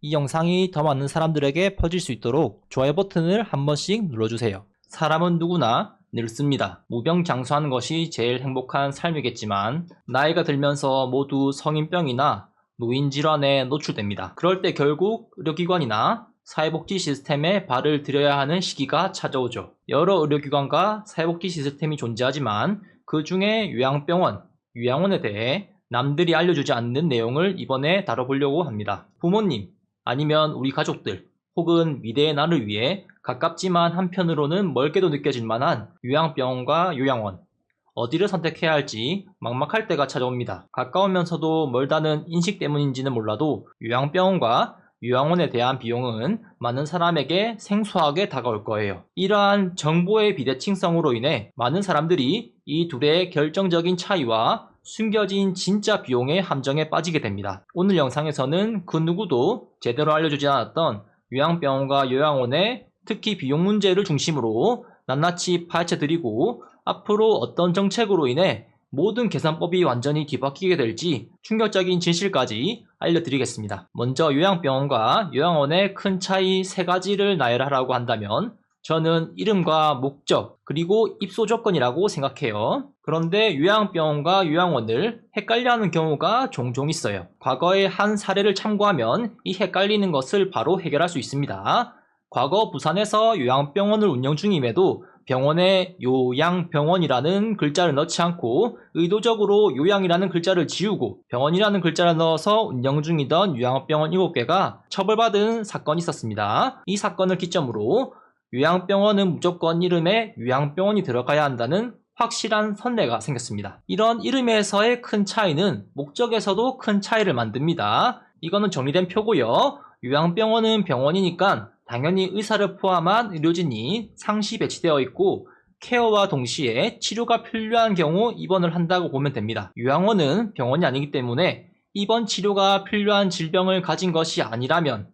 이 영상이 더 많은 사람들에게 퍼질 수 있도록 좋아요 버튼을 한 번씩 눌러주세요. 사람은 누구나 늙습니다. 무병장수하는 것이 제일 행복한 삶이겠지만 나이가 들면서 모두 성인병이나 노인질환에 노출됩니다. 그럴 때 결국 의료기관이나 사회복지 시스템에 발을 들여야 하는 시기가 찾아오죠. 여러 의료기관과 사회복지 시스템이 존재하지만 그 중에 요양병원, 요양원에 대해 남들이 알려주지 않는 내용을 이번에 다뤄보려고 합니다. 부모님, 아니면 우리 가족들, 혹은 미래의 나를 위해 가깝지만 한편으로는 멀게도 느껴질 만한 요양병원과 요양원, 어디를 선택해야 할지 막막할 때가 찾아옵니다. 가까우면서도 멀다는 인식 때문인지는 몰라도 요양병원과 요양원에 대한 비용은 많은 사람에게 생소하게 다가올 거예요. 이러한 정보의 비대칭성으로 인해 많은 사람들이 이 둘의 결정적인 차이와 숨겨진 진짜 비용의 함정에 빠지게 됩니다. 오늘 영상에서는 그 누구도 제대로 알려주지 않았던 요양병원과 요양원의 특히 비용 문제를 중심으로 낱낱이 파헤쳐드리고 앞으로 어떤 정책으로 인해 모든 계산법이 완전히 뒤바뀌게 될지 충격적인 진실까지 알려드리겠습니다. 먼저 요양병원과 요양원의 큰 차이 3가지를 나열하라고 한다면 저는 이름과 목적 그리고 입소 조건이라고 생각해요. 그런데 요양병원과 요양원을 헷갈려하는 경우가 종종 있어요. 과거의 한 사례를 참고하면 이 헷갈리는 것을 바로 해결할 수 있습니다. 과거 부산에서 요양병원을 운영 중임에도 병원에 요양병원이라는 글자를 넣지 않고 의도적으로 요양이라는 글자를 지우고 병원이라는 글자를 넣어서 운영 중이던 요양병원 7개가 처벌받은 사건이 있었습니다. 이 사건을 기점으로 요양병원은 무조건 이름에 요양병원이 들어가야 한다는 확실한 선례가 생겼습니다. 이런 이름에서의 큰 차이는 목적에서도 큰 차이를 만듭니다. 이거는 정리된 표고요. 요양병원은 병원이니까 당연히 의사를 포함한 의료진이 상시 배치되어 있고 케어와 동시에 치료가 필요한 경우 입원을 한다고 보면 됩니다. 요양원은 병원이 아니기 때문에 입원 치료가 필요한 질병을 가진 것이 아니라면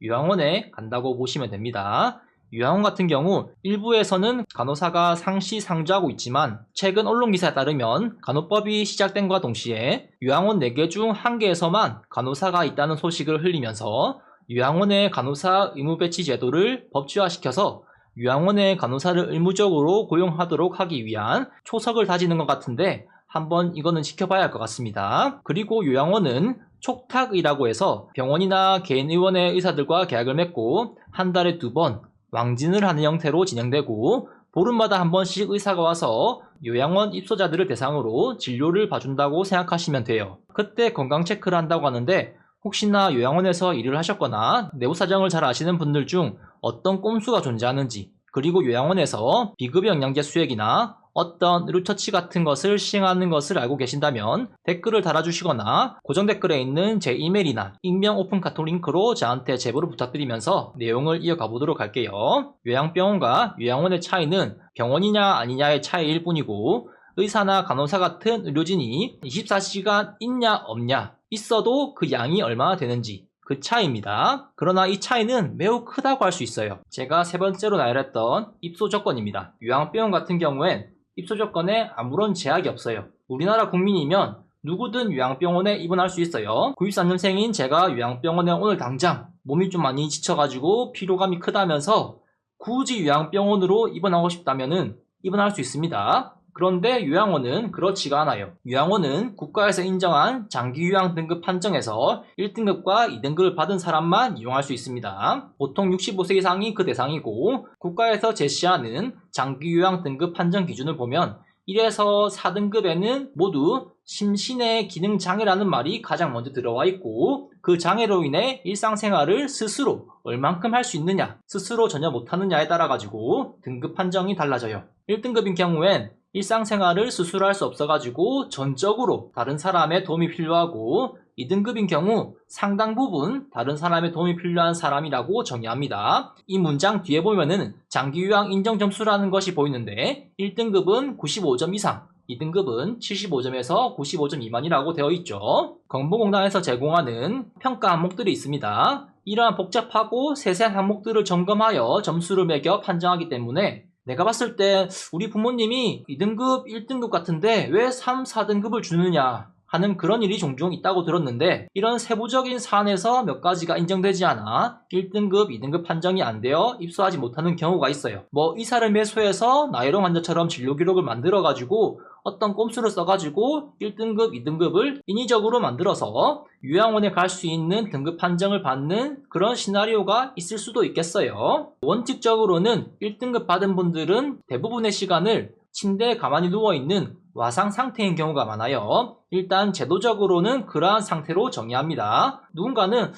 요양원에 간다고 보시면 됩니다. 요양원 같은 경우 일부에서는 간호사가 상시 상주하고 있지만 최근 언론기사에 따르면 간호법이 시작된과 동시에 요양원 4개 중 1개에서만 간호사가 있다는 소식을 흘리면서 요양원의 간호사 의무 배치 제도를 법제화시켜서 요양원의 간호사를 의무적으로 고용하도록 하기 위한 초석을 다지는 것 같은데 한번 이거는 지켜봐야 할 것 같습니다. 그리고 요양원은 촉탁의라고 해서 병원이나 개인 의원의 의사들과 계약을 맺고 한 달에 2번 왕진을 하는 형태로 진행되고 보름마다 한 번씩 의사가 와서 요양원 입소자들을 대상으로 진료를 봐준다고 생각하시면 돼요. 그때 건강체크를 한다고 하는데 혹시나 요양원에서 일을 하셨거나 내부 사정을 잘 아시는 분들 중 어떤 꼼수가 존재하는지 그리고 요양원에서 비급여 영양제 수액이나 어떤 의료처치 같은 것을 시행하는 것을 알고 계신다면 댓글을 달아주시거나 고정 댓글에 있는 제 이메일이나 익명 오픈 카톡 링크로 저한테 제보를 부탁드리면서 내용을 이어가 보도록 할게요. 요양병원과 요양원의 차이는 병원이냐 아니냐의 차이일 뿐이고 의사나 간호사 같은 의료진이 24시간 있냐 없냐 있어도 그 양이 얼마나 되는지 그 차이입니다. 그러나 이 차이는 매우 크다고 할 수 있어요. 제가 3번째로 나열했던 입소 조건입니다. 요양병원 같은 경우엔 입소 조건에 아무런 제약이 없어요. 우리나라 국민이면 누구든 요양병원에 입원할 수 있어요. 94년생인 제가 요양병원에 오늘 당장 몸이 좀 많이 지쳐가지고 피로감이 크다면서 굳이 요양병원으로 입원하고 싶다면은 입원할 수 있습니다. 그런데 요양원은 그렇지가 않아요. 요양원은 국가에서 인정한 장기 요양 등급 판정에서 1등급과 2등급을 받은 사람만 이용할 수 있습니다. 보통 65세 이상이 그 대상이고 국가에서 제시하는 장기 요양 등급 판정 기준을 보면 1에서 4등급에는 모두 심신의 기능 장애라는 말이 가장 먼저 들어와 있고 그 장애로 인해 일상생활을 스스로 얼만큼 할 수 있느냐, 스스로 전혀 못하느냐에 따라 가지고 등급 판정이 달라져요. 1등급인 경우엔 일상생활을 스스로 할 수 없어가지고 전적으로 다른 사람의 도움이 필요하고 2등급인 경우 상당 부분 다른 사람의 도움이 필요한 사람이라고 정의합니다. 이 문장 뒤에 보면은 장기요양 인정점수라는 것이 보이는데 1등급은 95점 이상, 2등급은 75점에서 95점 미만이라고 되어 있죠. 건보공단에서 제공하는 평가 항목들이 있습니다. 이러한 복잡하고 세세한 항목들을 점검하여 점수를 매겨 판정하기 때문에 내가 봤을 때 우리 부모님이 2등급, 1등급 같은데 왜 3, 4등급을 주느냐 하는 그런 일이 종종 있다고 들었는데 이런 세부적인 사안에서 몇 가지가 인정되지 않아 1등급, 2등급 판정이 안 되어 입소하지 못하는 경우가 있어요. 의사를 매수해서 나이롱 환자처럼 진료 기록을 만들어가지고 어떤 꼼수를 써가지고 1등급, 2등급을 인위적으로 만들어서 요양원에 갈 수 있는 등급 판정을 받는 그런 시나리오가 있을 수도 있겠어요. 원칙적으로는 1등급 받은 분들은 대부분의 시간을 침대에 가만히 누워있는 와상 상태인 경우가 많아요. 일단 제도적으로는 그러한 상태로 정의합니다. 누군가는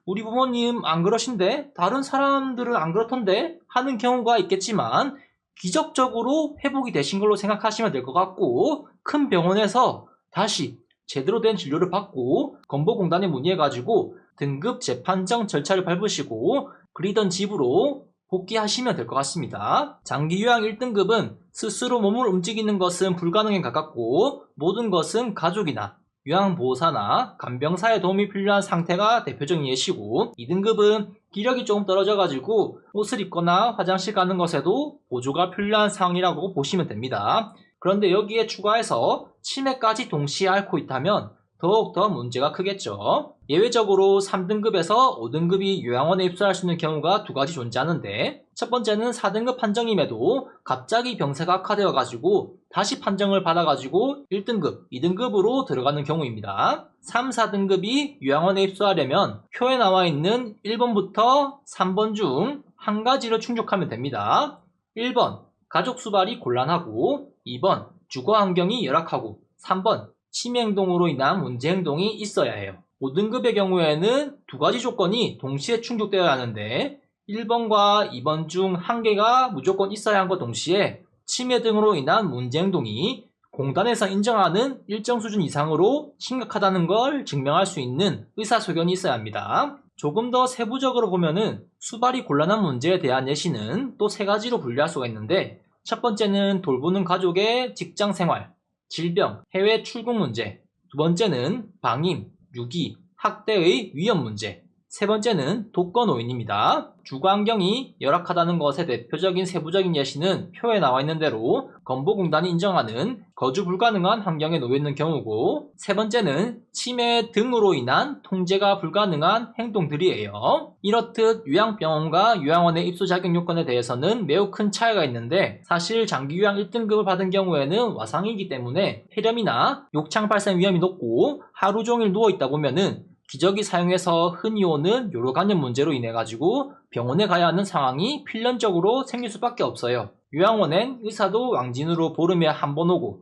우리 부모님 안 그러신데? 다른 사람들은 안 그렇던데? 하는 경우가 있겠지만 기적적으로 회복이 되신 걸로 생각하시면 될 것 같고 큰 병원에서 다시 제대로 된 진료를 받고 건보공단에 문의해가지고 등급 재판정 절차를 밟으시고 그리던 집으로 복귀하시면 될 것 같습니다. 장기요양 1등급은 스스로 몸을 움직이는 것은 불가능에 가깝고 모든 것은 가족이나 요양보호사나 간병사의 도움이 필요한 상태가 대표적인 예시고 2등급은 기력이 조금 떨어져가지고 옷을 입거나 화장실 가는 것에도 보조가 필요한 상황이라고 보시면 됩니다. 그런데 여기에 추가해서 치매까지 동시에 앓고 있다면 더욱더 문제가 크겠죠. 예외적으로 3등급에서 5등급이 요양원에 입소할 수 있는 경우가 두 가지 존재하는데 첫 번째는 4등급 판정임에도 갑자기 병세가 악화되어가지고 다시 판정을 받아가지고 1등급, 2등급으로 들어가는 경우입니다. 3, 4등급이 요양원에 입소하려면 표에 나와 있는 1번부터 3번 중 한 가지를 충족하면 됩니다. 1번, 가족 수발이 곤란하고 2번, 주거 환경이 열악하고 3번, 치매 행동으로 인한 문제 행동이 있어야 해요. 5등급의 경우에는 두 가지 조건이 동시에 충족되어야 하는데 1번과 2번 중 한 개가 무조건 있어야 한과 동시에 치매 등으로 인한 문제 행동이 공단에서 인정하는 일정 수준 이상으로 심각하다는 걸 증명할 수 있는 의사소견이 있어야 합니다. 조금 더 세부적으로 보면은 수발이 곤란한 문제에 대한 예시는 또 세 가지로 분류할 수가 있는데 첫 번째는 돌보는 가족의 직장 생활, 질병, 해외 출국 문제, 두 번째는 방임, 유기, 학대의 위험 문제, 세 번째는 독거노인입니다. 주거 환경이 열악하다는 것의 대표적인 세부적인 예시는 표에 나와 있는 대로 건보공단이 인정하는 거주 불가능한 환경에 놓여 있는 경우고 세 번째는 치매 등으로 인한 통제가 불가능한 행동들이에요. 이렇듯 요양병원과 요양원의 입소 자격 요건에 대해서는 매우 큰 차이가 있는데 사실 장기요양 1등급을 받은 경우에는 와상이기 때문에 폐렴이나 욕창 발생 위험이 높고 하루 종일 누워있다 보면은 기저귀 사용해서 흔히 오는 요로 간염 문제로 인해 가지고 병원에 가야 하는 상황이 필연적으로 생길 수밖에 없어요. 요양원엔 의사도 왕진으로 보름에 한 번 오고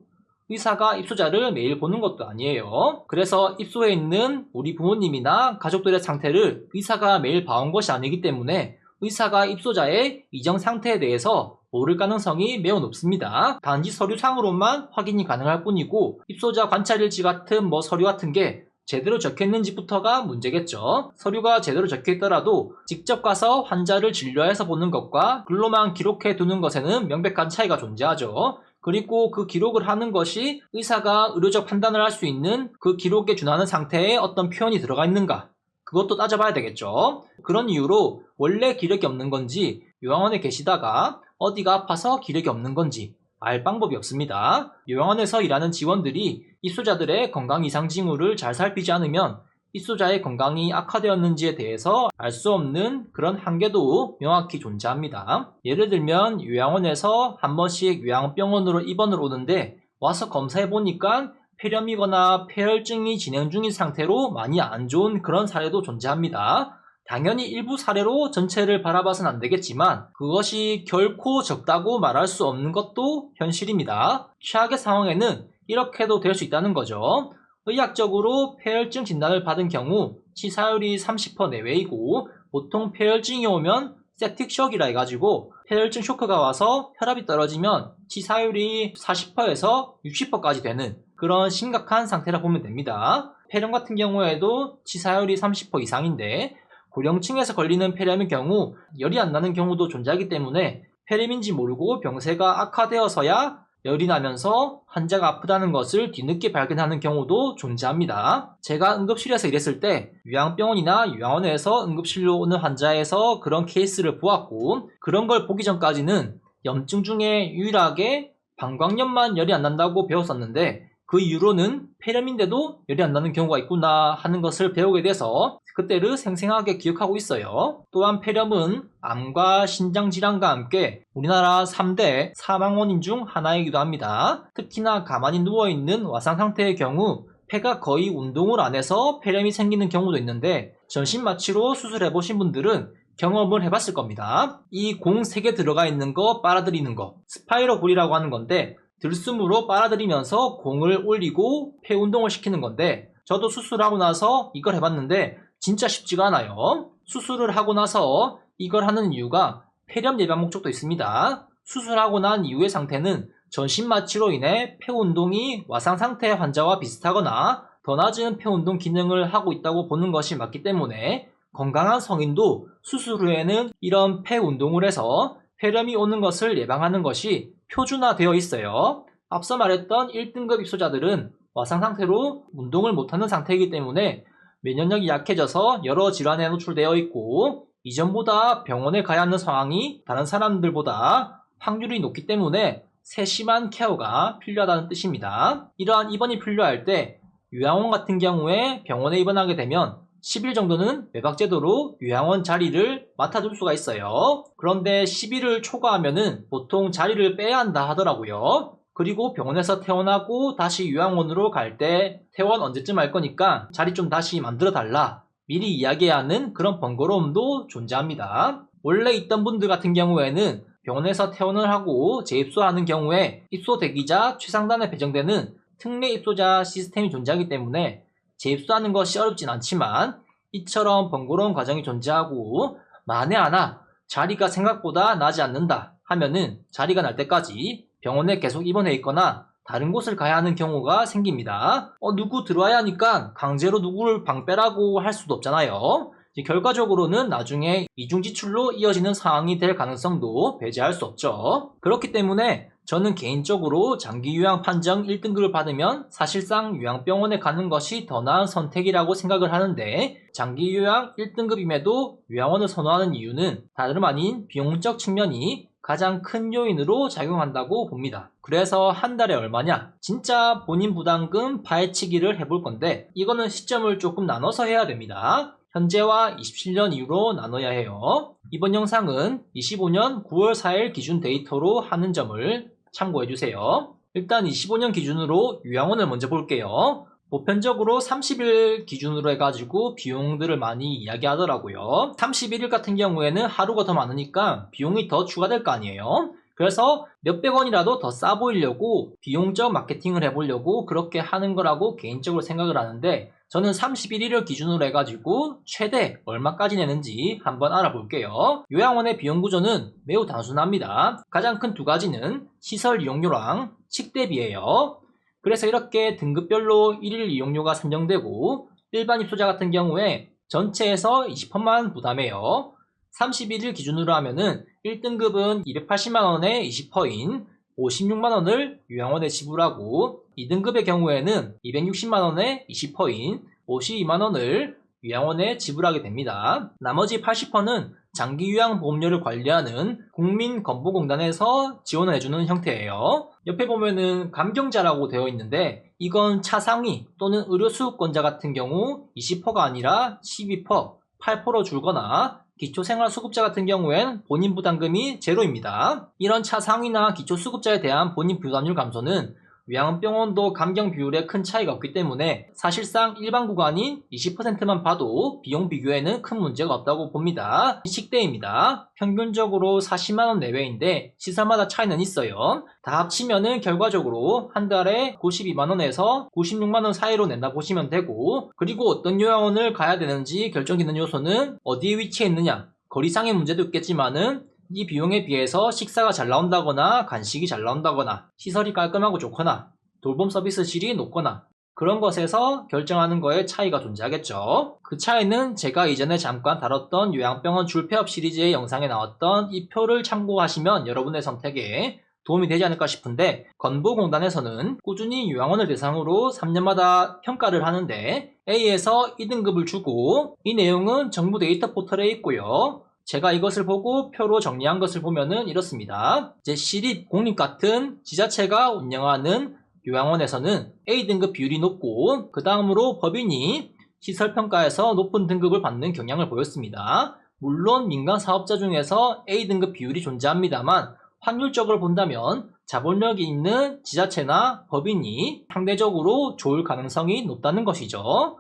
의사가 입소자를 매일 보는 것도 아니에요. 그래서 입소해 있는 우리 부모님이나 가족들의 상태를 의사가 매일 봐온 것이 아니기 때문에 의사가 입소자의 이정 상태에 대해서 모를 가능성이 매우 높습니다. 단지 서류상으로만 확인이 가능할 뿐이고 입소자 관찰일지 같은 서류 같은 게 제대로 적혀있는지부터가 문제겠죠. 서류가 제대로 적혀있더라도 직접 가서 환자를 진료해서 보는 것과 글로만 기록해 두는 것에는 명백한 차이가 존재하죠. 그리고 그 기록을 하는 것이 의사가 의료적 판단을 할 수 있는 그 기록에 준하는 상태에 어떤 표현이 들어가 있는가 그것도 따져봐야 되겠죠. 그런 이유로 원래 기력이 없는 건지 요양원에 계시다가 어디가 아파서 기력이 없는 건지 알 방법이 없습니다. 요양원에서 일하는 직원들이 입소자들의 건강 이상 징후를 잘 살피지 않으면 입소자의 건강이 악화되었는지에 대해서 알 수 없는 그런 한계도 명확히 존재합니다. 예를 들면 요양원에서 한 번씩 요양병원으로 입원을 오는데 와서 검사해보니까 폐렴이거나 폐혈증이 진행 중인 상태로 많이 안 좋은 그런 사례도 존재합니다. 당연히 일부 사례로 전체를 바라봐서는 안 되겠지만 그것이 결코 적다고 말할 수 없는 것도 현실입니다. 최악의 상황에는 이렇게도 될 수 있다는 거죠. 의학적으로 폐혈증 진단을 받은 경우 치사율이 30% 내외이고 보통 폐혈증이 오면 septic shock이라 해가지고 폐혈증 쇼크가 와서 혈압이 떨어지면 치사율이 40%에서 60%까지 되는 그런 심각한 상태라 보면 됩니다. 폐렴 같은 경우에도 치사율이 30% 이상인데 고령층에서 걸리는 폐렴의 경우 열이 안 나는 경우도 존재하기 때문에 폐렴인지 모르고 병세가 악화되어서야 열이 나면서 환자가 아프다는 것을 뒤늦게 발견하는 경우도 존재합니다. 제가 응급실에서 일했을 때 요양병원이나 요양원에서 응급실로 오는 환자에서 그런 케이스를 보았고 그런 걸 보기 전까지는 염증 중에 유일하게 방광염만 열이 안 난다고 배웠었는데 그 이후로는 폐렴인데도 열이 안 나는 경우가 있구나 하는 것을 배우게 돼서 그때를 생생하게 기억하고 있어요. 또한 폐렴은 암과 신장질환과 함께 우리나라 3대 사망원인 중 하나이기도 합니다. 특히나 가만히 누워있는 와상 상태의 경우 폐가 거의 운동을 안 해서 폐렴이 생기는 경우도 있는데 전신마취로 수술해보신 분들은 경험을 해봤을 겁니다. 이 공 3개 들어가 있는 거 빨아들이는 거 스파이러볼이라고 하는 건데 들숨으로 빨아들이면서 공을 올리고 폐 운동을 시키는 건데 저도 수술하고 나서 이걸 해봤는데 진짜 쉽지가 않아요. 수술을 하고 나서 이걸 하는 이유가 폐렴 예방 목적도 있습니다. 수술하고 난 이후의 상태는 전신마취로 인해 폐 운동이 와상 상태의 환자와 비슷하거나 더 낮은 폐 운동 기능을 하고 있다고 보는 것이 맞기 때문에 건강한 성인도 수술 후에는 이런 폐 운동을 해서 폐렴이 오는 것을 예방하는 것이 표준화되어 있어요. 앞서 말했던 1등급 입소자들은 와상 상태로 운동을 못하는 상태이기 때문에 면역력이 약해져서 여러 질환에 노출되어 있고 이전보다 병원에 가야 하는 상황이 다른 사람들보다 확률이 높기 때문에 세심한 케어가 필요하다는 뜻입니다. 이러한 입원이 필요할 때 요양원 같은 경우에 병원에 입원하게 되면 10일 정도는 외박제도로 요양원 자리를 맡아줄 수가 있어요. 그런데 10일을 초과하면은 보통 자리를 빼야 한다 하더라고요. 그리고 병원에서 퇴원하고 다시 요양원으로 갈 때 퇴원 언제쯤 할 거니까 자리 좀 다시 만들어 달라 미리 이야기해야 하는 그런 번거로움도 존재합니다. 원래 있던 분들 같은 경우에는 병원에서 퇴원을 하고 재입소하는 경우에 입소 대기자 최상단에 배정되는 특례 입소자 시스템이 존재하기 때문에 재입소하는 것이 어렵진 않지만 이처럼 번거로운 과정이 존재하고 만에 하나 자리가 생각보다 나지 않는다 하면은 자리가 날 때까지 병원에 계속 입원해 있거나 다른 곳을 가야 하는 경우가 생깁니다. 누구 들어와야 하니까 강제로 누구를 방 빼라고 할 수도 없잖아요. 결과적으로는 나중에 이중 지출로 이어지는 상황이 될 가능성도 배제할 수 없죠. 그렇기 때문에 저는 개인적으로 장기 요양 판정 1등급을 받으면 사실상 요양병원에 가는 것이 더 나은 선택이라고 생각을 하는데 장기 요양 1등급임에도 요양원을 선호하는 이유는 다름 아닌 비용적 측면이 가장 큰 요인으로 작용한다고 봅니다. 그래서 한 달에 얼마냐? 진짜 본인 부담금 파헤치기를 해볼 건데 이거는 시점을 조금 나눠서 해야 됩니다. 현재와 27년 이후로 나눠야 해요. 이번 영상은 25년 9월 4일 기준 데이터로 하는 점을 참고해주세요. 일단 25년 기준으로 요양원을 먼저 볼게요. 보편적으로 30일 기준으로 해가지고 비용들을 많이 이야기하더라고요. 31일 같은 경우에는 하루가 더 많으니까 비용이 더 추가될 거 아니에요. 그래서 몇백 원이라도 더 싸 보이려고 비용적 마케팅을 해보려고 그렇게 하는 거라고 개인적으로 생각을 하는데 저는 31일을 기준으로 해가지고 최대 얼마까지 내는지 한번 알아볼게요. 요양원의 비용 구조는 매우 단순합니다. 가장 큰 두 가지는 시설 이용료랑 식대비예요. 그래서 이렇게 등급별로 1일 이용료가 산정되고 일반 입소자 같은 경우에 전체에서 20%만 부담해요. 31일 기준으로 하면은 1등급은 280만원에 20%인 56만원을 요양원에 지불하고 2등급의 경우에는 260만원에 20%인 52만원을 요양원에 지불하게 됩니다. 나머지 80%는 장기요양보험료를 관리하는 국민건보공단에서 지원을 해주는 형태예요. 옆에 보면은 감경자라고 되어 있는데 이건 차상위 또는 의료수급권자 같은 경우 20%가 아니라 12%, 8% 줄거나 기초생활수급자 같은 경우엔 본인 부담금이 제로입니다. 이런 차상위나 기초수급자에 대한 본인 부담률 감소는 요양병원도 감경 비율에 큰 차이가 없기 때문에 사실상 일반 구간인 20%만 봐도 비용 비교에는 큰 문제가 없다고 봅니다. 식대입니다. 평균적으로 40만원 내외인데 시설마다 차이는 있어요. 다 합치면은 결과적으로 한 달에 92만원에서 96만원 사이로 낸다 보시면 되고 그리고 어떤 요양원을 가야 되는지 결정짓는 요소는 어디에 위치해 있느냐 거리상의 문제도 있겠지만은 이 비용에 비해서 식사가 잘 나온다거나 간식이 잘 나온다거나 시설이 깔끔하고 좋거나 돌봄 서비스 질이 높거나 그런 것에서 결정하는 거에 차이가 존재하겠죠. 그 차이는 제가 이전에 잠깐 다뤘던 요양병원 줄폐업 시리즈의 영상에 나왔던 이 표를 참고하시면 여러분의 선택에 도움이 되지 않을까 싶은데 건보공단에서는 꾸준히 요양원을 대상으로 3년마다 평가를 하는데 A에서 2등급을 주고 이 내용은 정부 데이터 포털에 있고요. 제가 이것을 보고 표로 정리한 것을 보면은 이렇습니다. 이제 시립, 공립 같은 지자체가 운영하는 요양원에서는 A등급 비율이 높고 그 다음으로 법인이 시설평가에서 높은 등급을 받는 경향을 보였습니다. 물론 민간 사업자 중에서 A등급 비율이 존재합니다만 확률적으로 본다면 자본력이 있는 지자체나 법인이 상대적으로 좋을 가능성이 높다는 것이죠.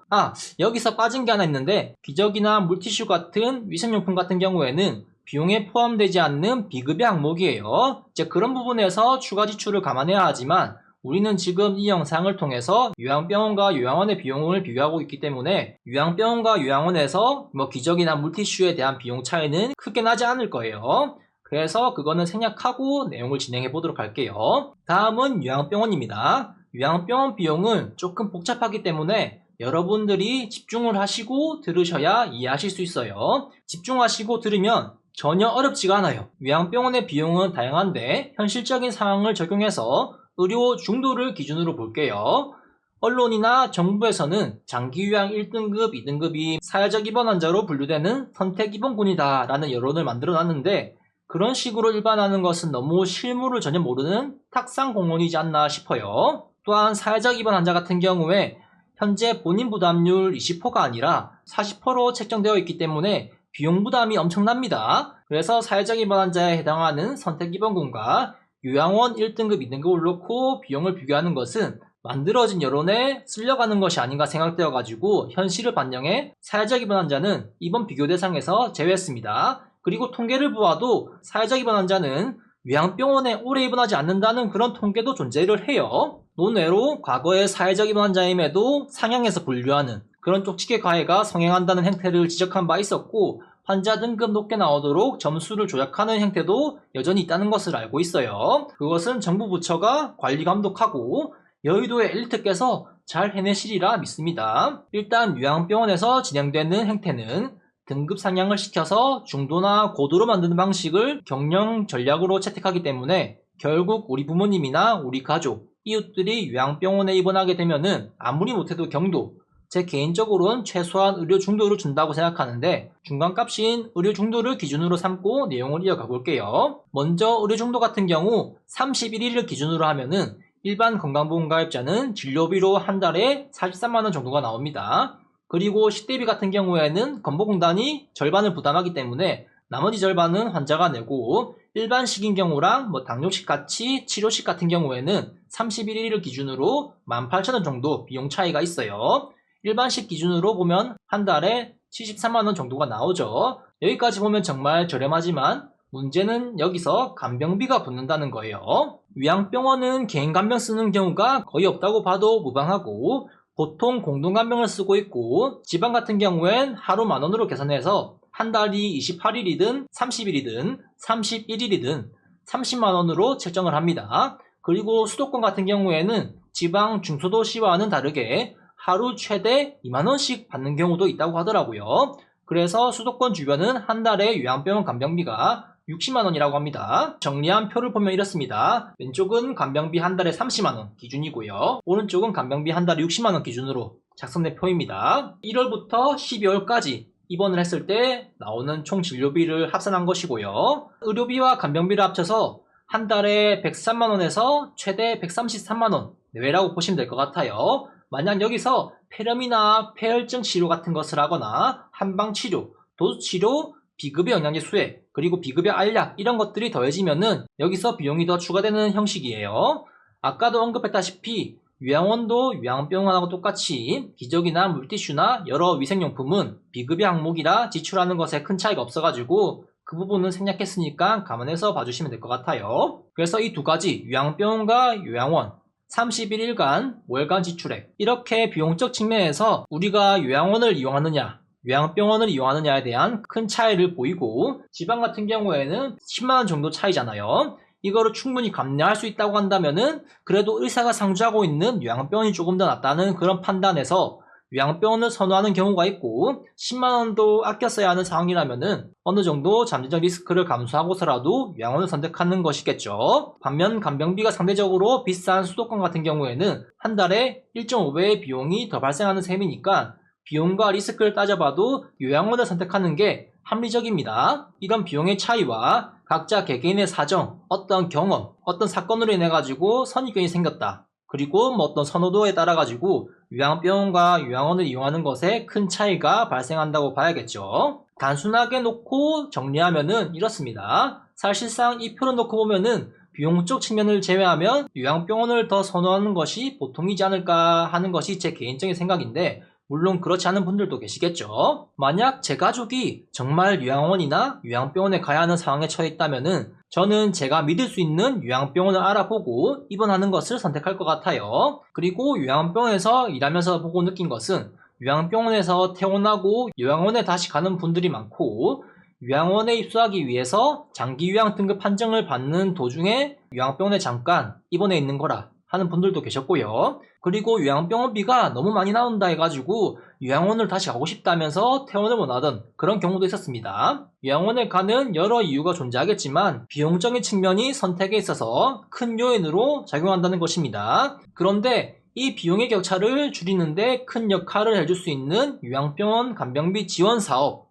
여기서 빠진 게 하나 있는데 기저귀나 물티슈 같은 위생용품 같은 경우에는 비용에 포함되지 않는 비급여 항목이에요. 이제 그런 부분에서 추가 지출을 감안해야 하지만 우리는 지금 이 영상을 통해서 요양병원과 요양원의 비용을 비교하고 있기 때문에 요양병원과 요양원에서 기저귀나 물티슈에 대한 비용 차이는 크게 나지 않을 거예요. 그래서 그거는 생략하고 내용을 진행해 보도록 할게요. 다음은 요양병원입니다. 요양병원 비용은 조금 복잡하기 때문에 여러분들이 집중을 하시고 들으셔야 이해하실 수 있어요. 집중하시고 들으면 전혀 어렵지가 않아요. 요양병원의 비용은 다양한데 현실적인 상황을 적용해서 의료 중도를 기준으로 볼게요. 언론이나 정부에서는 장기요양 1등급, 2등급이 사회적 입원 환자로 분류되는 선택 입원군이다 라는 여론을 만들어 놨는데 그런 식으로 일반화하는 것은 너무 실무를 전혀 모르는 탁상 공론이지 않나 싶어요. 또한 사회적 입원 환자 같은 경우에 현재 본인 부담률 20%가 아니라 40%로 책정되어 있기 때문에 비용 부담이 엄청납니다. 그래서 사회적 입원 환자에 해당하는 선택 입원군과 요양원 1등급, 2등급을 놓고 비용을 비교하는 것은 만들어진 여론에 쓸려가는 것이 아닌가 생각되어 가지고 현실을 반영해 사회적 입원 환자는 이번 비교 대상에서 제외했습니다. 그리고 통계를 보아도 사회적 입원 환자는 요양병원에 오래 입원하지 않는다는 그런 통계도 존재를 해요. 논외로 과거의 사회적 입원 환자임에도 상향해서 분류하는 그런 쪽집게 가해가 성행한다는 행태를 지적한 바 있었고 환자 등급 높게 나오도록 점수를 조작하는 행태도 여전히 있다는 것을 알고 있어요. 그것은 정부 부처가 관리 감독하고 여의도의 엘리트께서 잘 해내시리라 믿습니다. 일단 요양병원에서 진행되는 행태는 등급 상향을 시켜서 중도나 고도로 만드는 방식을 경영 전략으로 채택하기 때문에 결국 우리 부모님이나 우리 가족, 이웃들이 요양병원에 입원하게 되면은 아무리 못해도 경도, 제 개인적으로는 최소한 의료 중도를 준다고 생각하는데 중간값인 의료 중도를 기준으로 삼고 내용을 이어가 볼게요. 먼저 의료 중도 같은 경우 31일을 기준으로 하면은 일반 건강보험가입자는 진료비로 한 달에 43만원 정도가 나옵니다. 그리고 식대비 같은 경우에는 건보공단이 절반을 부담하기 때문에 나머지 절반은 환자가 내고 일반식인 경우랑 당뇨식 같이 치료식 같은 경우에는 31일을 기준으로 18,000원 정도 비용 차이가 있어요. 일반식 기준으로 보면 한 달에 73만원 정도가 나오죠. 여기까지 보면 정말 저렴하지만 문제는 여기서 간병비가 붙는다는 거예요. 요양병원은 개인 간병 쓰는 경우가 거의 없다고 봐도 무방하고 보통 공동간병을 쓰고 있고 지방 같은 경우엔 하루 만원으로 계산해서 한 달이 28일이든 30일이든 31일이든 30만원으로 책정을 합니다. 그리고 수도권 같은 경우에는 지방 중소도시와는 다르게 하루 최대 2만원씩 받는 경우도 있다고 하더라고요. 그래서 수도권 주변은 한 달에 요양병원 간병비가 60만원이라고 합니다. 정리한 표를 보면 이렇습니다. 왼쪽은 간병비 한 달에 30만원 기준이고요. 오른쪽은 간병비 한 달에 60만원 기준으로 작성된 표입니다. 1월부터 12월까지 입원을 했을 때 나오는 총 진료비를 합산한 것이고요. 의료비와 간병비를 합쳐서 한 달에 103만원에서 최대 133만원 내외라고 보시면 될 것 같아요. 만약 여기서 폐렴이나 폐혈증 치료 같은 것을 하거나 한방치료, 도수치료, 비급여 영양제 수액, 그리고 비급여 알약 이런 것들이 더해지면은 여기서 비용이 더 추가되는 형식이에요. 아까도 언급했다시피 요양원도 요양병원하고 똑같이 기저귀나 물티슈나 여러 위생용품은 비급여 항목이라 지출하는 것에 큰 차이가 없어가지고 그 부분은 생략했으니까 감안해서 봐주시면 될 것 같아요. 그래서 이 두 가지 요양병원과 요양원 31일간 월간 지출액 이렇게 비용적 측면에서 우리가 요양원을 이용하느냐 요양병원을 이용하느냐에 대한 큰 차이를 보이고 지방 같은 경우에는 10만원 정도 차이잖아요. 이거를 충분히 감내할 수 있다고 한다면은 그래도 의사가 상주하고 있는 요양병원이 조금 더 낫다는 그런 판단에서 요양병원을 선호하는 경우가 있고 10만원도 아껴 써야 하는 상황이라면은 어느 정도 잠재적 리스크를 감수하고서라도 요양원을 선택하는 것이겠죠. 반면 간병비가 상대적으로 비싼 수도권 같은 경우에는 한 달에 1.5배의 비용이 더 발생하는 셈이니까 비용과 리스크를 따져봐도 요양원을 선택하는 게 합리적입니다. 이런 비용의 차이와 각자 개개인의 사정, 어떤 경험, 어떤 사건으로 인해 가지고 선입견이 생겼다. 그리고 뭐 어떤 선호도에 따라 가지고 요양병원과 요양원을 이용하는 것에 큰 차이가 발생한다고 봐야겠죠. 단순하게 놓고 정리하면은 이렇습니다. 사실상 이 표를 놓고 보면은 비용적 측면을 제외하면 요양병원을 더 선호하는 것이 보통이지 않을까 하는 것이 제 개인적인 생각인데, 물론 그렇지 않은 분들도 계시겠죠. 만약 제 가족이 정말 요양원이나 요양병원에 가야 하는 상황에 처해 있다면은 저는 제가 믿을 수 있는 요양병원을 알아보고 입원하는 것을 선택할 것 같아요. 그리고 요양병원에서 일하면서 보고 느낀 것은, 요양병원에서 퇴원하고 요양원에 다시 가는 분들이 많고, 요양원에 입소하기 위해서 장기 요양 등급 판정을 받는 도중에 요양병원에 잠깐 입원해 있는 거라 하는 분들도 계셨고요. 그리고 요양병원비가 너무 많이 나온다 해가지고 요양원을 다시 가고 싶다면서 퇴원을 원하던 그런 경우도 있었습니다. 요양원에 가는 여러 이유가 존재하겠지만 비용적인 측면이 선택에 있어서 큰 요인으로 작용한다는 것입니다. 그런데 이 비용의 격차를 줄이는데 큰 역할을 해줄 수 있는 요양병원 간병비 지원 사업,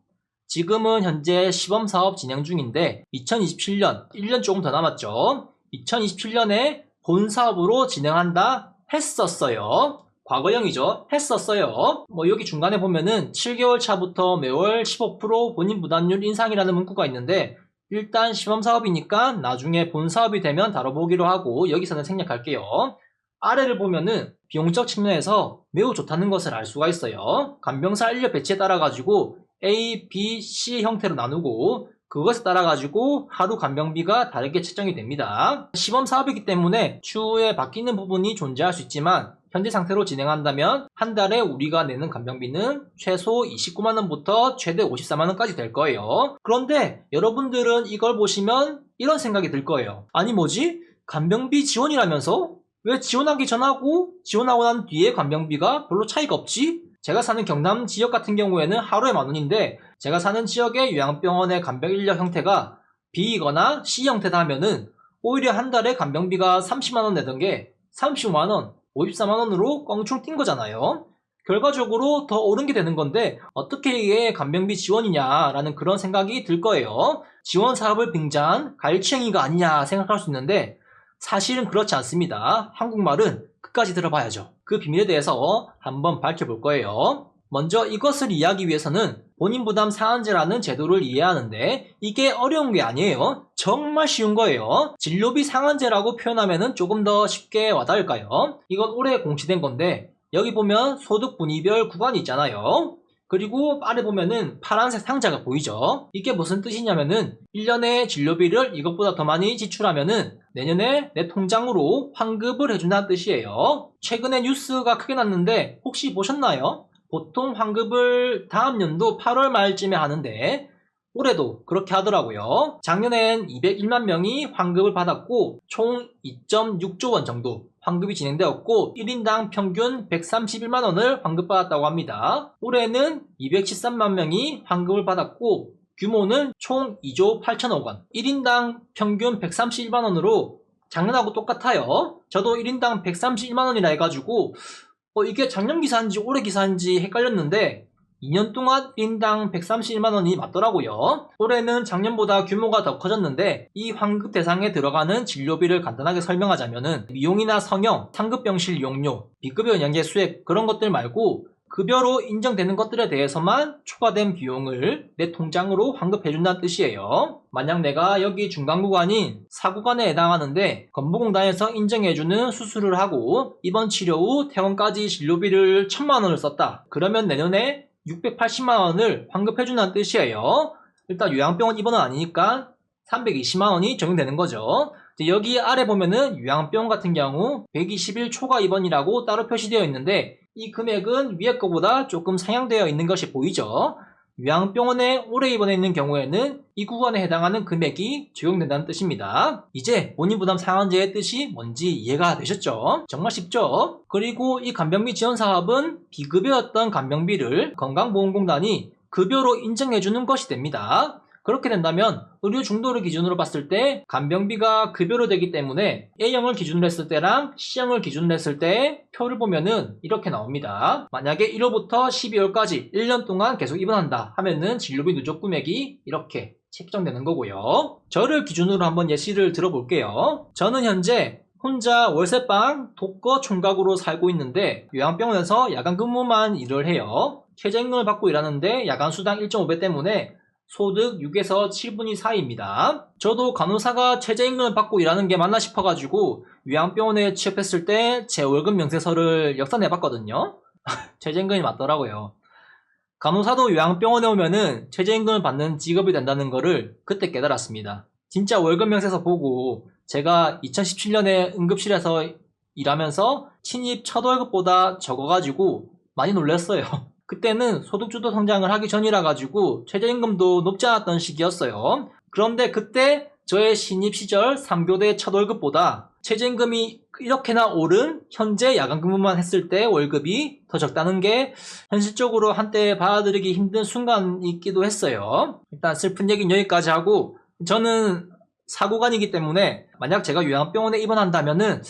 지금은 현재 시범사업 진행 중인데 2027년 1년 조금 더 남았죠. 2027년에 본사업으로 진행한다 했었어요. 과거형이죠. 했었어요. 여기 중간에 보면은 7개월 차부터 매월 15% 본인 부담률 인상이라는 문구가 있는데, 일단 시범사업이니까 나중에 본사업이 되면 다뤄보기로 하고 여기서는 생략할게요. 아래를 보면은 비용적 측면에서 매우 좋다는 것을 알 수가 있어요. 간병사 인력 배치에 따라 가지고 A, B, C 형태로 나누고 그것에 따라 가지고 하루 간병비가 다르게 책정이 됩니다. 시범 사업이기 때문에 추후에 바뀌는 부분이 존재할 수 있지만 현재 상태로 진행한다면 한 달에 우리가 내는 간병비는 최소 29만원부터 최대 54만원까지 될 거예요. 그런데 여러분들은 이걸 보시면 이런 생각이 들 거예요. 아니 뭐지? 간병비 지원이라면서? 왜 지원하기 전하고 지원하고 난 뒤에 간병비가 별로 차이가 없지? 제가 사는 경남 지역 같은 경우에는 하루에 만원인데, 제가 사는 지역의 요양병원의 간병 인력 형태가 B이거나 C 형태다 하면은 오히려 한 달에 간병비가 30만원 내던 게 35만원, 54만원으로 껑충 뛴 거잖아요. 결과적으로 더 오른 게 되는 건데 어떻게 이게 간병비 지원이냐라는 그런 생각이 들 거예요. 지원 사업을 빙자한 갈취행위가 아니냐 생각할 수 있는데 사실은 그렇지 않습니다. 한국말은 끝까지 들어봐야죠. 그 비밀에 대해서 한번 밝혀볼 거예요. 먼저 이것을 이해하기 위해서는 본인 부담 상한제라는 제도를 이해하는데 이게 어려운 게 아니에요. 정말 쉬운 거예요. 진료비 상한제라고 표현하면 조금 더 쉽게 와닿을까요? 이건 올해 공시된 건데 여기 보면 소득 분위별 구간이 있잖아요. 그리고 아래 보면은 파란색 상자가 보이죠? 이게 무슨 뜻이냐면은 1년에 진료비를 이것보다 더 많이 지출하면은 내년에 내 통장으로 환급을 해준다는 뜻이에요. 최근에 뉴스가 크게 났는데 혹시 보셨나요? 보통 환급을 다음 연도 8월 말쯤에 하는데 올해도 그렇게 하더라고요. 작년엔 201만 명이 환급을 받았고 총 2.6조 원 정도 환급이 진행되었고 1인당 평균 131만 원을 환급받았다고 합니다. 올해는 213만 명이 환급을 받았고 규모는 총 2조 8천억 원, 1인당 평균 131만 원으로 작년하고 똑같아요. 저도 1인당 131만 원이라 해가지고 이게 작년 기사인지 올해 기사인지 헷갈렸는데 2년 동안 1인당 131만 원이 맞더라고요. 올해는 작년보다 규모가 더 커졌는데 이 환급 대상에 들어가는 진료비를 간단하게 설명하자면은 미용이나 성형, 상급병실 이용료, 비급여 연계 수액 그런 것들 말고 급여로 인정되는 것들에 대해서만 초과된 비용을 내 통장으로 환급해준다는 뜻이에요. 만약 내가 여기 중간구간인 4구간에 해당하는데 건보공단에서 인정해주는 수술을 하고 입원 치료 후 퇴원까지 진료비를 1,000만 원을 썼다. 그러면 내년에 680만 원을 환급해준다는 뜻이에요. 일단 요양병원 입원은 아니니까 320만 원이 적용되는 거죠. 여기 아래 보면은 요양병원 같은 경우 120일 초과 입원이라고 따로 표시되어 있는데 이 금액은 위에 거보다 조금 상향되어 있는 것이 보이죠. 요양병원에 오래 입원해 있는 경우에는 이 구간에 해당하는 금액이 적용된다는 뜻입니다. 이제 본인 부담 상한제의 뜻이 뭔지 이해가 되셨죠? 정말 쉽죠? 그리고 이 간병비 지원 사업은 비급여였던 간병비를 건강보험공단이 급여로 인정해주는 것이 됩니다. 그렇게 된다면 의료 중도를 기준으로 봤을 때 간병비가 급여로 되기 때문에 A형을 기준으로 했을 때랑 C형을 기준으로 했을 때 표를 보면은 이렇게 나옵니다. 만약에 1월부터 12월까지 1년 동안 계속 입원한다 하면은 진료비 누적 금액이 이렇게 책정되는 거고요. 저를 기준으로 한번 예시를 들어볼게요. 저는 현재 혼자 월세방 독거 총각으로 살고 있는데 요양병원에서 야간 근무만 일을 해요. 최저임금을 받고 일하는데 야간 수당 1.5배 때문에 소득 6에서 7분위 사이입니다. 저도 간호사가 최저임금을 받고 일하는 게 맞나 싶어가지고 요양병원에 취업했을 때 제 월급 명세서를 역산해봤거든요. 최저임금이 맞더라고요. 간호사도 요양병원에 오면은 최저임금을 받는 직업이 된다는 거를 그때 깨달았습니다. 진짜 월급 명세서 보고 제가 2017년에 응급실에서 일하면서 신입 첫 월급보다 적어가지고 많이 놀랐어요. 그때는 소득주도 성장을 하기 전이라 가지고 최저임금도 높지 않았던 시기였어요. 그런데 그때 저의 신입 시절 3교대 첫 월급보다 최저임금이 이렇게나 오른 현재 야간 근무만 했을 때 월급이 더 적다는 게 현실적으로 한때 받아들이기 힘든 순간이 있기도 했어요. 일단 슬픈 얘기는 여기까지 하고, 저는 사고관이기 때문에 만약 제가 요양병원에 입원한다면은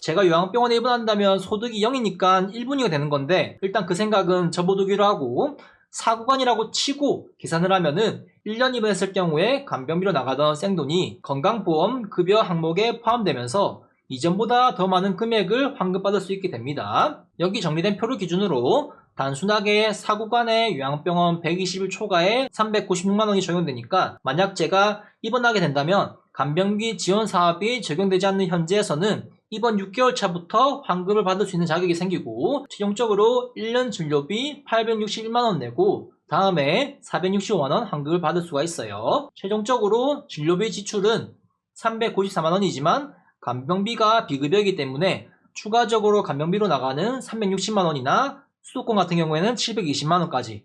제가 요양병원에 입원한다면 소득이 0이니까 1분위가 되는 건데, 일단 그 생각은 접어두기로 하고, 사고관이라고 치고 계산을 하면은 1년 입원했을 경우에 간병비로 나가던 생돈이 건강보험 급여 항목에 포함되면서 이전보다 더 많은 금액을 환급받을 수 있게 됩니다. 여기 정리된 표를 기준으로 단순하게 사고관의 요양병원 120일 초과에 396만원이 적용되니까, 만약 제가 입원하게 된다면 간병비 지원 사업이 적용되지 않는 현재에서는 이번 6개월 차부터 환급을 받을 수 있는 자격이 생기고, 최종적으로 1년 진료비 861만원 내고 다음에 465만원 환급을 받을 수가 있어요. 최종적으로 진료비 지출은 394만원이지만 간병비가 비급여이기 때문에 추가적으로 간병비로 나가는 360만원이나 수도권 같은 경우에는 720만원까지,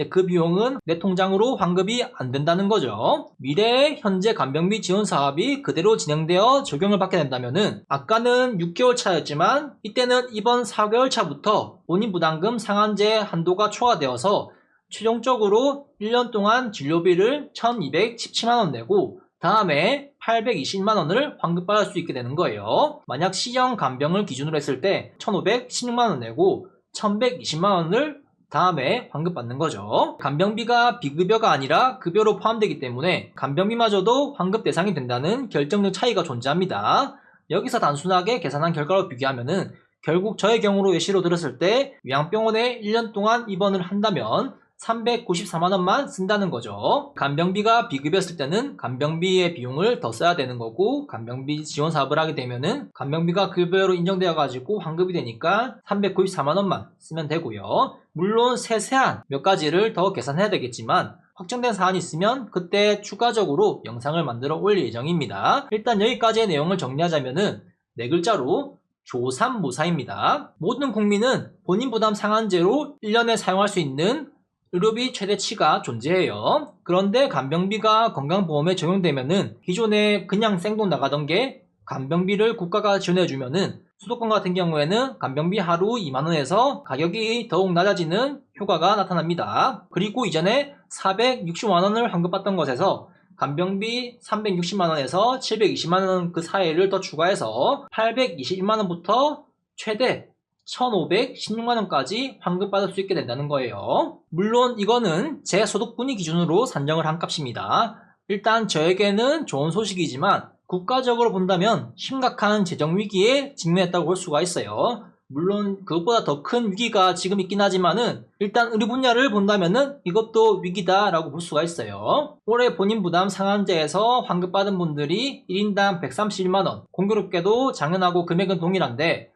그 비용은 내 통장으로 환급이 안 된다는 거죠. 미래의 현재 간병비 지원 사업이 그대로 진행되어 적용을 받게 된다면은, 아까는 6개월 차였지만 이때는 이번 4개월 차부터 본인 부담금 상한제 한도가 초과되어서 최종적으로 1년 동안 진료비를 1217만원 내고 다음에 820만원을 환급받을 수 있게 되는 거예요. 만약 C형 간병을 기준으로 했을 때 1516만원 내고 1120만원을 다음에 환급받는 거죠. 간병비가 비급여가 아니라 급여로 포함되기 때문에 간병비마저도 환급 대상이 된다는 결정적 차이가 존재합니다. 여기서 단순하게 계산한 결과로 비교하면은 결국 저의 경우로 예시로 들었을 때 요양병원에 1년 동안 입원을 한다면 394만원만 쓴다는 거죠. 간병비가 비급여였을 때는 간병비의 비용을 더 써야 되는 거고, 간병비 지원 사업을 하게 되면은 간병비가 급여로 인정되어 가지고 환급이 되니까 394만원만 쓰면 되고요. 물론 세세한 몇 가지를 더 계산해야 되겠지만 확정된 사안이 있으면 그때 추가적으로 영상을 만들어 올릴 예정입니다. 일단 여기까지의 내용을 정리하자면은 4글자로 조삼모사입니다. 모든 국민은 본인 부담 상한제로 1년에 사용할 수 있는 의료비 최대치가 존재해요. 그런데 간병비가 건강보험에 적용되면은 기존에 그냥 생돈 나가던 게 간병비를 국가가 지원해주면은 수도권 같은 경우에는 간병비 하루 2만원에서 가격이 더욱 낮아지는 효과가 나타납니다. 그리고 이전에 460만원을 환급받던 것에서 간병비 360만원에서 720만원 그 사이를 더 추가해서 821만원부터 최대 1516만원까지 환급받을 수 있게 된다는 거예요. 물론 이거는 제 소득분위 기준으로 산정을 한 값입니다. 일단 저에게는 좋은 소식이지만 국가적으로 본다면 심각한 재정위기에 직면했다고 볼 수가 있어요. 물론 그것보다 더 큰 위기가 지금 있긴 하지만은 일단 의료 분야를 본다면은 이것도 위기다라고 볼 수가 있어요. 올해 본인 부담 상한제에서 환급받은 분들이 1인당 131만원, 공교롭게도 작년하고 금액은 동일한데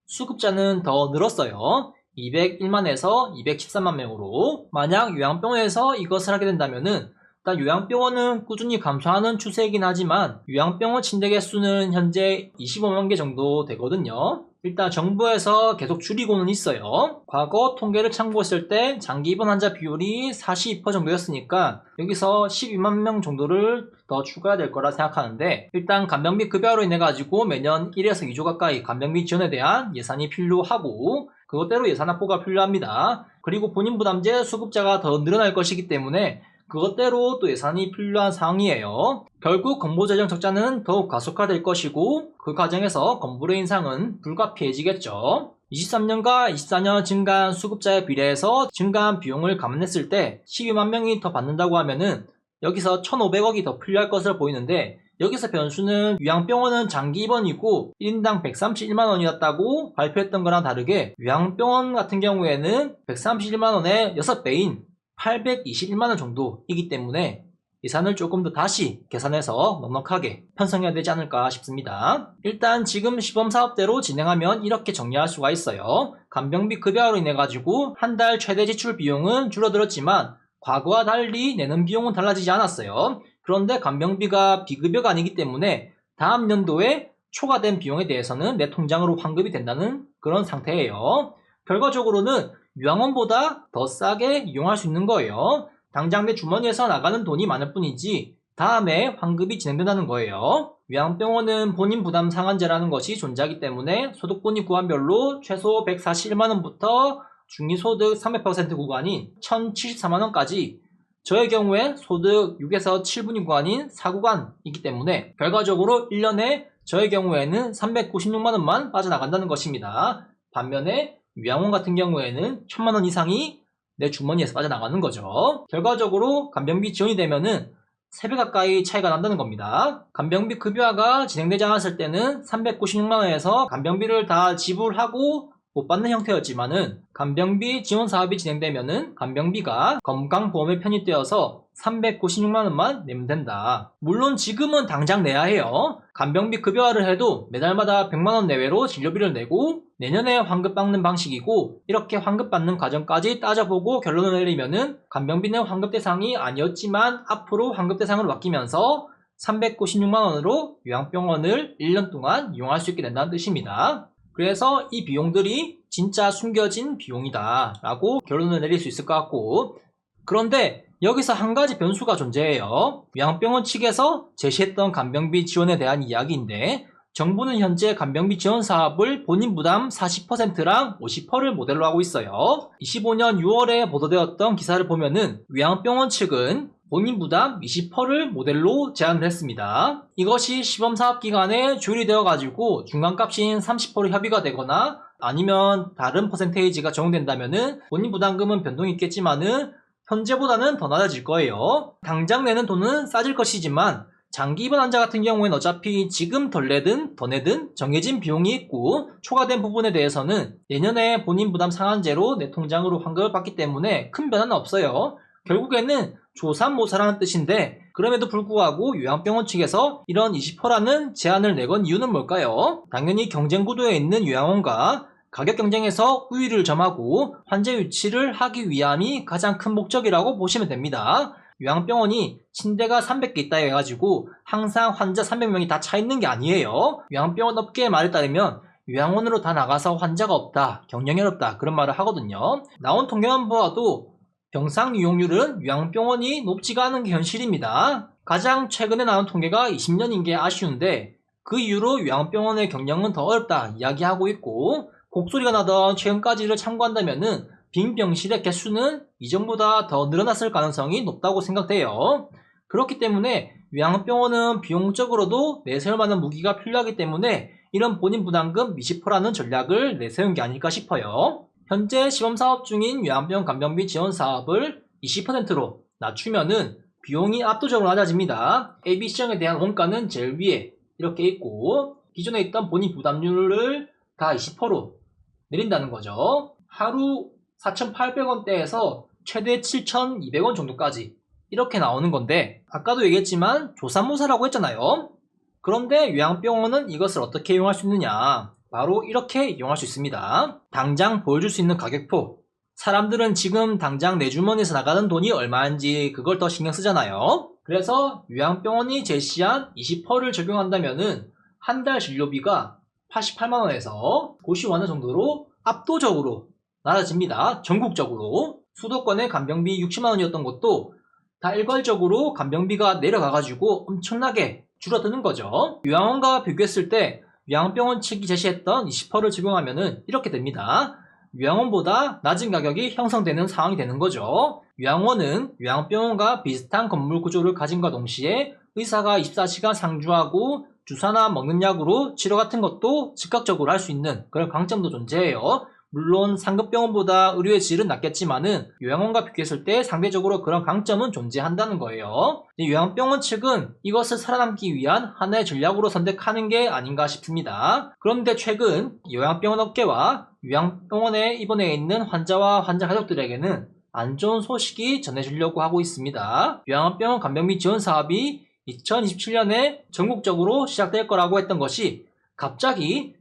수급자는 더 늘었어요. 201만에서 213만 명으로. 만약 요양병원에서 이것을 하게 된다면은, 일단 요양병원은 꾸준히 감소하는 추세이긴 하지만 요양병원 침대 개수는 현재 25만 개 정도 되거든요. 일단 정부에서 계속 줄이고는 있어요. 과거 통계를 참고했을 때 장기 입원 환자 비율이 42% 정도였으니까 여기서 12만 명 정도를 더 추가해야 될 거라 생각하는데, 일단 간병비 급여로 인해 가지고 매년 1에서 2조 가까이 간병비 지원에 대한 예산이 필요하고, 그것대로 예산 확보가 필요합니다. 그리고 본인 부담제 수급자가 더 늘어날 것이기 때문에 그것대로 또 예산이 필요한 상황이에요. 결국 건보재정 적자는 더욱 가속화될 것이고, 그 과정에서 건보료 인상은 불가피해지겠죠. 23년과 24년 증가한 수급자에 비례해서 증가한 비용을 감안했을 때 12만 명이 더 받는다고 하면은 여기서 1,500억이 더 필요할 것으로 보이는데, 여기서 변수는 요양병원은 장기 입원이고 1인당 131만원이었다고 발표했던 거랑 다르게 요양병원 같은 경우에는 131만원의 6배인 821만원 정도이기 때문에 예산을 조금 더 다시 계산해서 넉넉하게 편성해야 되지 않을까 싶습니다. 일단 지금 시범사업대로 진행하면 이렇게 정리할 수가 있어요. 간병비 급여로 인해 가지고 한 달 최대 지출 비용은 줄어들었지만 과거와 달리 내는 비용은 달라지지 않았어요. 그런데 간병비가 비급여가 아니기 때문에 다음 연도에 초과된 비용에 대해서는 내 통장으로 환급이 된다는 그런 상태예요. 결과적으로는 요양원보다 더 싸게 이용할 수 있는 거예요. 당장 내 주머니에서 나가는 돈이 많을 뿐이지 다음에 환급이 진행된다는 거예요. 요양병원은 본인 부담 상한제라는 것이 존재하기 때문에 소득본위 구간별로 최소 141만원부터 중위소득 300% 구간인 1074만원까지 저의 경우에 소득 6에서 7분위 구간인 4구간이기 때문에 결과적으로 1년에 저의 경우에는 396만원만 빠져나간다는 것입니다. 반면에 요양원 같은 경우에는 1000만원 이상이 내 주머니에서 빠져나가는 거죠. 결과적으로 간병비 지원이 되면은 3배 가까이 차이가 난다는 겁니다. 간병비 급여화가 진행되지 않았을 때는 396만원에서 간병비를 다 지불하고 못 받는 형태였지만은 간병비 지원 사업이 진행되면은 간병비가 건강보험에 편입되어서 396만원만 내면 된다. 물론 지금은 당장 내야 해요. 간병비 급여화를 해도 매달마다 100만원 내외로 진료비를 내고 내년에 환급받는 방식이고 이렇게 환급받는 과정까지 따져보고 결론을 내리면은 간병비는 환급 대상이 아니었지만 앞으로 환급 대상으로 바뀌면서 396만원으로 요양병원을 1년 동안 이용할 수 있게 된다는 뜻입니다. 그래서 이 비용들이 진짜 숨겨진 비용이다 라고 결론을 내릴 수 있을 것 같고, 그런데 여기서 한 가지 변수가 존재해요. 요양병원 측에서 제시했던 간병비 지원에 대한 이야기인데 정부는 현재 간병비 지원 사업을 본인 부담 40%랑 50%를 모델로 하고 있어요. 25년 6월에 보도되었던 기사를 보면은 요양병원 측은 본인 부담 20%를 모델로 제안을 했습니다. 이것이 시범사업 기간에 조율이 되어가지고 중간값인 30% 협의가 되거나 아니면 다른 퍼센테이지가 적용된다면은 본인 부담금은 변동이 있겠지만은 현재보다는 더 낮아질 거예요. 당장 내는 돈은 싸질 것이지만 장기 입원 환자 같은 경우에는 어차피 지금 덜 내든 더 내든 정해진 비용이 있고 초과된 부분에 대해서는 내년에 본인 부담 상한제로 내 통장으로 환급을 받기 때문에 큰 변화는 없어요. 결국에는 조삼모사라는 뜻인데 그럼에도 불구하고 요양병원 측에서 이런 20%라는 제한을 내건 이유는 뭘까요? 당연히 경쟁구도에 있는 요양원과 가격 경쟁에서 우위를 점하고 환자 유치를 하기 위함이 가장 큰 목적이라고 보시면 됩니다. 요양병원이 침대가 300개 있다 해가지고 항상 환자 300명이 다 차 있는 게 아니에요. 요양병원 업계의 말에 따르면 요양원으로 다 나가서 환자가 없다, 경영이 어렵다 그런 말을 하거든요. 나온 통계만 보아도 병상 이용률은 요양병원이 높지가 않은 게 현실입니다. 가장 최근에 나온 통계가 20년인 게 아쉬운데 그 이후로 요양병원의 경영은 더 어렵다 이야기하고 있고 곡소리가 나던 최근까지를 참고한다면은 빈 병실의 개수는 이전보다 더 늘어났을 가능성이 높다고 생각돼요. 그렇기 때문에 요양병원은 비용적으로도 내세울 만한 무기가 필요하기 때문에 이런 본인 부담금 20%라는 전략을 내세운 게 아닐까 싶어요. 현재 시범사업 중인 요양병원 간병비 지원 사업을 20%로 낮추면은 비용이 압도적으로 낮아집니다. ABC형에 대한 원가는 제일 위에 이렇게 있고 기존에 있던 본인 부담률을 다 20% 내린다는 거죠. 하루 4,800원대에서 최대 7,200원 정도까지 이렇게 나오는 건데 아까도 얘기했지만 조삼모사라고 했잖아요. 그런데 요양병원은 이것을 어떻게 이용할 수 있느냐? 바로 이렇게 이용할 수 있습니다. 당장 보여줄 수 있는 가격표. 사람들은 지금 당장 내 주머니에서 나가는 돈이 얼마인지 그걸 더 신경 쓰잖아요. 그래서 요양병원이 제시한 20%를 적용한다면은 한 달 진료비가 88만원에서 90만원 정도로 압도적으로 낮아집니다. 전국적으로. 수도권의 간병비 60만원이었던 것도 다 일괄적으로 간병비가 내려가가지고 엄청나게 줄어드는 거죠. 요양원과 비교했을 때 요양병원 측이 제시했던 20%를 적용하면은 이렇게 됩니다. 요양원보다 낮은 가격이 형성되는 상황이 되는 거죠. 요양원은 요양병원과 비슷한 건물 구조를 가진과 동시에 의사가 24시간 상주하고 주사나 먹는 약으로 치료 같은 것도 즉각적으로 할 수 있는 그런 강점도 존재해요. 물론 상급병원보다 의료의 질은 낮겠지만은 요양원과 비교했을 때 상대적으로 그런 강점은 존재한다는 거예요. 요양병원 측은 이것을 살아남기 위한 하나의 전략으로 선택하는 게 아닌가 싶습니다. 그런데 최근 요양병원 업계와 요양병원에 입원해 있는 환자와 환자 가족들에게는 안 좋은 소식이 전해지려고 하고 있습니다. 요양병원 간병비 지원 사업이 2027년에 전국적으로 시작될 거라고 했던 것이 갑자기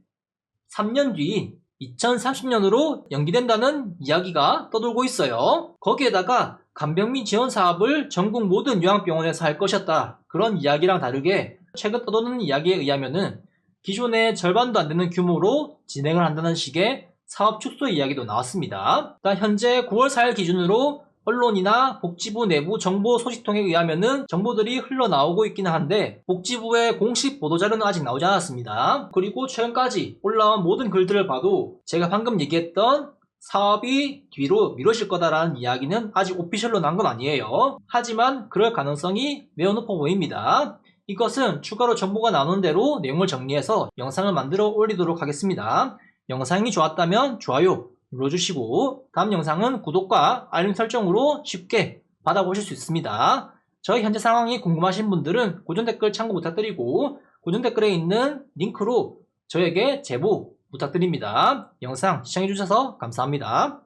3년 뒤인 2030년으로 연기된다는 이야기가 떠돌고 있어요. 거기에다가 간병비 지원 사업을 전국 모든 요양병원에서 할 것이었다. 그런 이야기랑 다르게 최근 떠도는 이야기에 의하면은 기존의 절반도 안 되는 규모로 진행을 한다는 식의 사업 축소 이야기도 나왔습니다. 일단 현재 9월 4일 기준으로 언론이나 복지부 내부 정보 소식통에 의하면은 정보들이 흘러나오고 있기는 한데 복지부의 공식 보도자료는 아직 나오지 않았습니다. 그리고 최근까지 올라온 모든 글들을 봐도 제가 방금 얘기했던 사업이 뒤로 미뤄질 거다라는 이야기는 아직 오피셜로 난 건 아니에요. 하지만 그럴 가능성이 매우 높아 보입니다. 이것은 추가로 정보가 나오는 대로 내용을 정리해서 영상을 만들어 올리도록 하겠습니다. 영상이 좋았다면 좋아요 눌러주시고 다음 영상은 구독과 알림 설정으로 쉽게 받아보실 수 있습니다. 저희 현재 상황이 궁금하신 분들은 고정 댓글 참고 부탁드리고 고정 댓글에 있는 링크로 저에게 제보 부탁드립니다. 영상 시청해주셔서 감사합니다.